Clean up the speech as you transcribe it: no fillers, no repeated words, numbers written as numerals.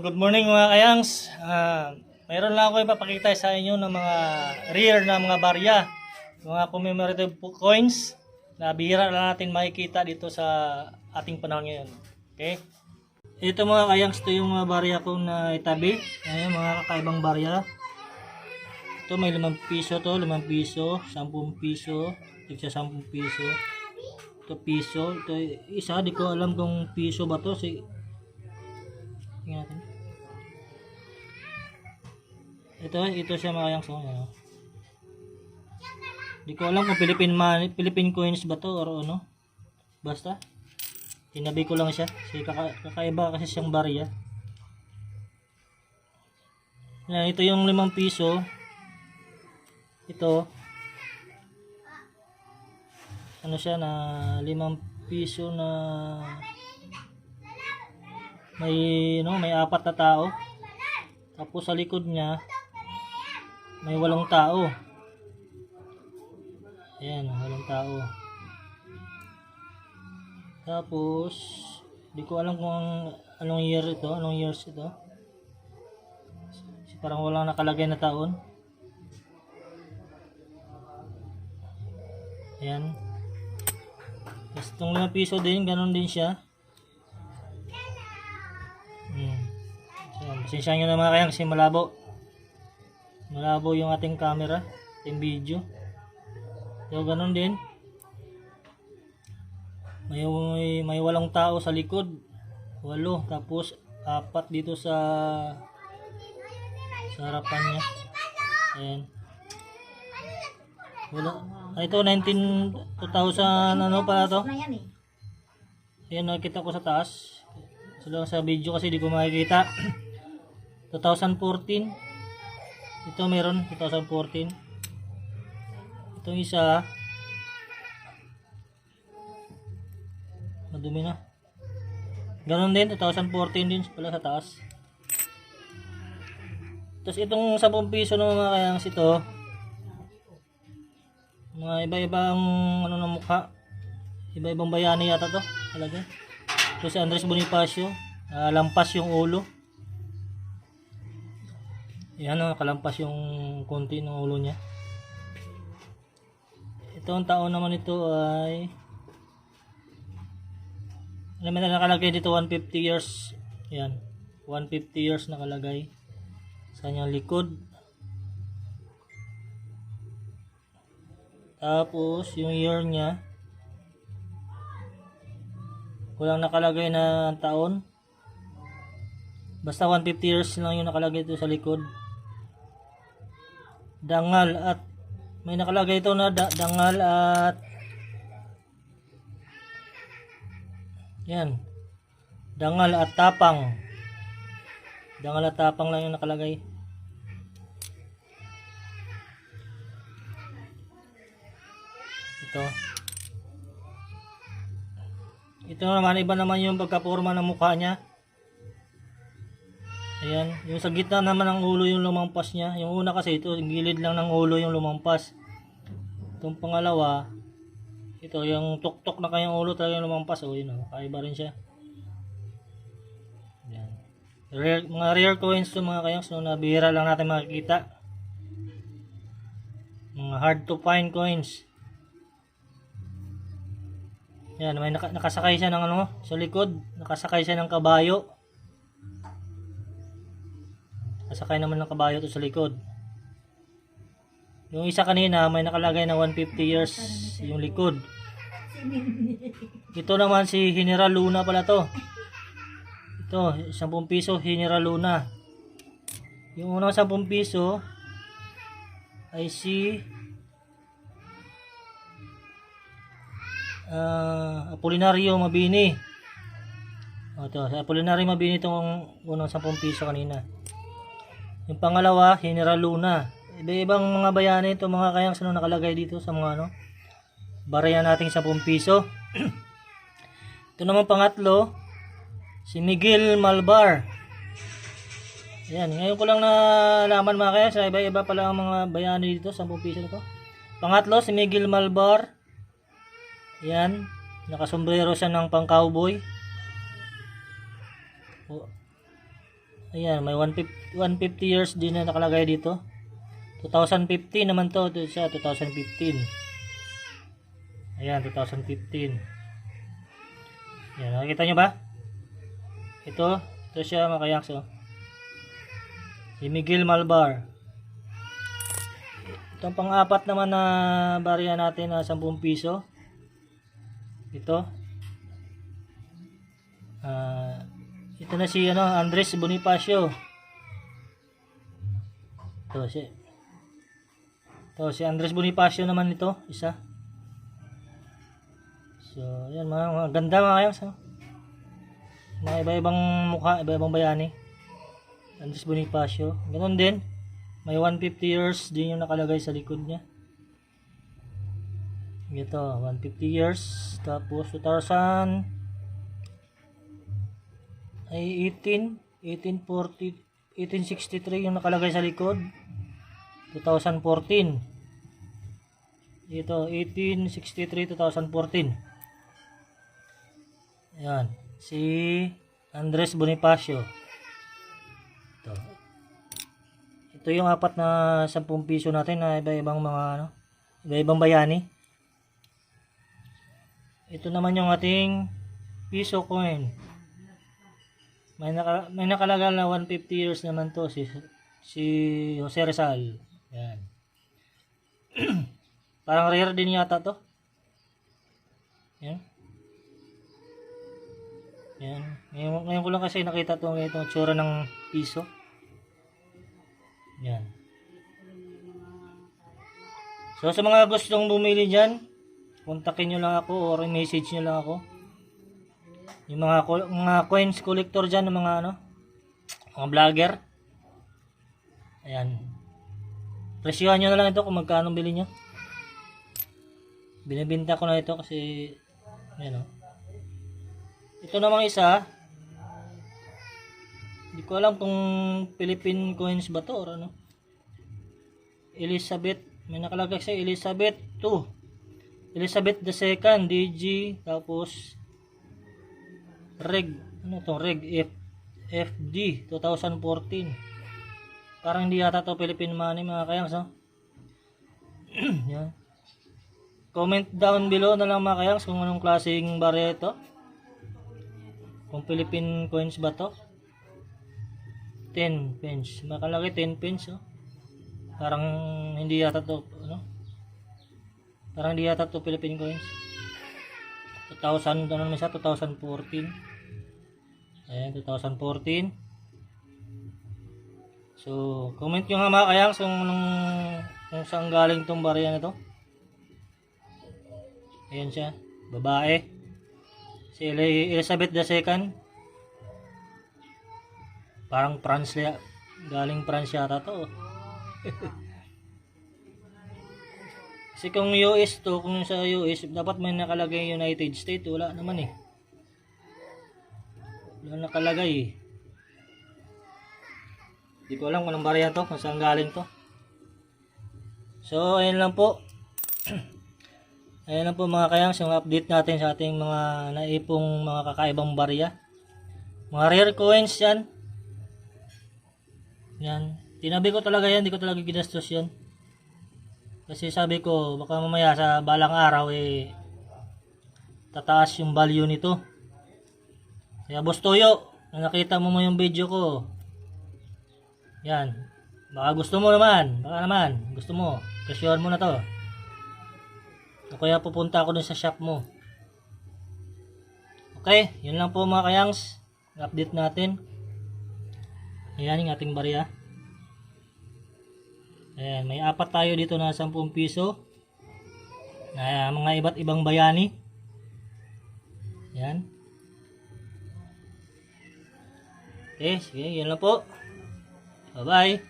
good morning mga kayangs. Mayroon lang ako ipapakita sa inyo ng mga rare na mga barya, mga commemorative coins na bihira lang natin makikita dito sa ating panahon ngayon. Okay? Ito mga kayangs, ito yung mga barya kong naitabi. Ayan, mga kakaibang barya. Ito may 5 piso to, 5 piso, 10 piso, tigsa 10 piso. Ito piso, ito isa, di ko alam kung piso ba to. Tingnan natin. Ito siya mga kayangs. Di ko alam kung Philippine coins ba to or ano. Basta tinabi ko lang siya. Kasi kakaiba kasi siyang barya. Yan, ito yung 5 piso. Ito ano siya na 5 piso na may 4 na tao. Tapos sa likod niya may 8 tao. Ayan, 8 tao. Tapos di ko alam kung anong years ito. Kasi parang walang nakalagay na taon. Ayan. Tapos itong 5 piso din, ganun din siya. Pasensya nyo na mga kayang kasi malabo yung ating camera, yung video. So ganun din, may 8 tao sa likod, 8, tapos 4 dito sa harapan niya. Ayan. Ito 2000 ano pa to. Ayan, nakita ko sa taas. Sa video kasi di ko makikita. 2014. Ito meron 2014. Itong isa madumi na. Ganon din 2014 din pala sa taas. Tapos itong 10 piso ng mga kayangs ito, mga iba-ibang ano na mukha, iba-ibang bayani yata to talaga. Ito si Andres Bonifacio, lampas yung ulo. Yan, nakalampas yung konti ng ulo niya. Ito ang taon naman ito ay alam na nakalagay dito 150 years. Yan, 150 years nakalagay sa kanyang likod. Tapos yung year niya walang nakalagay na taon, basta 150 years lang yung nakalagay dito sa likod. Dangal at may nakalagay ito na dangal at yan, dangal at tapang. Dangal at tapang lang yung nakalagay. Ito naman, iba naman yung pagkaporma ng mukha niya. Ayan, yung sa gitna naman ng ulo yung lumampas niya. Yung una kasi ito, gilid lang ng ulo yung lumampas. Itong pangalawa, ito yung tuktok na kayang ulo talaga yung lumampas. O yun, kaiba rin siya. Ayan. Mga rare coins to mga kayang, so nabihira lang natin makikita. Mga hard to find coins. Yan, may nakasakay siya ng ano sa likod, nakasakay siya ng kabayo. Nakasakay naman ng kabayo to sa likod. Yung isa kanina may nakalagay na 150 years yung likod. Ito naman si General Luna pala to. Ito, 10 piso General Luna. Yung unang 10 piso ay si Apolinario Mabini. Ito, si Apolinario Mabini itong unang 10 piso kanina. Yung pangalawa, General Luna. Iba-ibang mga bayani ito mga kayang sino nakalagay dito sa mga ano, barya nating 10 piso. Ito naman pangatlo, si Miguel Malvar. Ayan, ngayon ko lang nalaman mga kayang sa iba-iba pala ang mga bayani dito, 10 piso ito. Pangatlo, si Miguel Malvar. Yan, nakasombrero siya ng pang cowboy. Ayan, may 150 years din na nakalagay dito. 2015 naman to. Ito siya, 2015. Ayan, 2015. Ayan, nakikita nyo ba? Ito siya mga kayaks. Oh. Si Miguel Malvar. Itong pang-apat naman na barya natin na 10 piso. Ito. Ito na si Andres Bonifacio. Ito si Andres Bonifacio naman ito, isa. So, yan mga ganda mga kayaks. Mga iba-ibang mukha, iba-ibang bayani. Andres Bonifacio. Ganun din. May 150 years din yung nakalagay sa likod niya. Ito, 150 years. Tapos 1863 yung nakalagay sa likod. 2014. Ito, 1863, 2014. Ayan. Si Andres Bonifacio. Ito yung apat na 10 piso natin na iba-ibang mga iba-ibang bayani. Ito naman yung ating piso coin. May nakalaga na 150 years naman to si Jose Rizal. Yan. Parang rare din yata to. Yan. Yan. Ngayon ko lang kasi nakita itong tsura ng piso. Yan. So sa mga gustong bumili dyan, kontakin nyo lang ako or message nyo lang ako. Yung mga coins collector dyan, mga mga vlogger. Ayan. Presyohan nyo na lang ito kung magkano bili nyo. Binibenta ko na ito kasi ayan. Ito namang isa, hindi ko alam kung Philippine coins ba to or ano. Elizabeth, may nakalagay sa Elizabeth II. Elizabeth II, DG, tapos Reg, FD 2014. Parang hindi yata to Philippine money mga kayaks, no? Yan. Comment down below na lang mga kayaks kung anong klaseng barya ito. Kung Philippine coins ba to? 10 pence. Makalagay 10 pence, oh. Parang hindi yata to, Parang hindi yata to Philippine coins. 2000, naman siya, 2014. Ayan, 2014. So, comment nyo nga mga kayaks kung saan galing tong barya na to. Ayan siya, babae. Si Elizabeth II. Parang France, galing France yata to. Kasi kung US to, kung sa US, dapat may nakalagay United States. Wala naman eh. Wala nakalagay eh. Hindi ko alam kung anong barya to, kung saan galing to. So, ayun lang po. Ayun lang po mga kayaks, yung update natin sa ating mga naipong mga kakaibang barya. Mga rare coins yan. Yan. Tinabi ko talaga yan, hindi ko talaga ginastos yan. Kasi sabi ko, baka mamaya sa balang araw tataas yung value nito. Kaya Boss Toyo, nakita mo yung video ko. Yan. Baka gusto mo naman, gusto mo, presyohan mo na to. O kaya pupunta ako dun sa shop mo. Okay, yun lang po mga kayangs. Update natin. Ayan yung ating barya. Ayan, may apat tayo dito na 10 piso. Na mga iba't ibang bayani. Ayan. Okay, sige, yun lang po. Bye-bye.